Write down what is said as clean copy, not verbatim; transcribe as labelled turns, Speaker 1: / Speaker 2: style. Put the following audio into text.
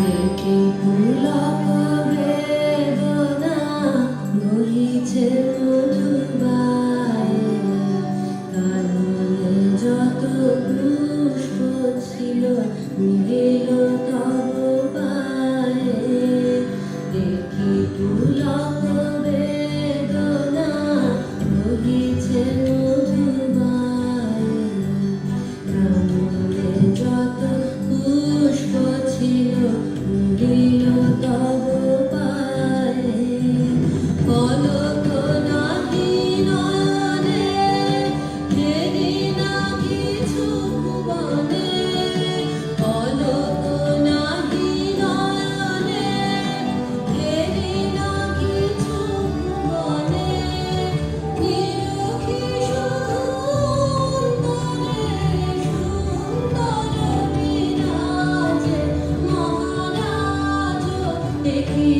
Speaker 1: দেখি পুলক বেদনা বহিছে মধুর বায়ে, তার মনে যত পুষ্প ছিল মিলিল তব পায়ে। দেখি পুলক বেদনা বহিছে মধুর বায়ে, তার মনে যত পুষ্প ছিল মিলিল তব পায়ে। পলক নাহি নয়নে ফেরি না কিছু ভুবনে, পলক নাহি নয়নে ফেরি না কিছু ভুবনে। নিরখি সুন্দরে সুন্দর বিরাজে মহারাজ, দেখি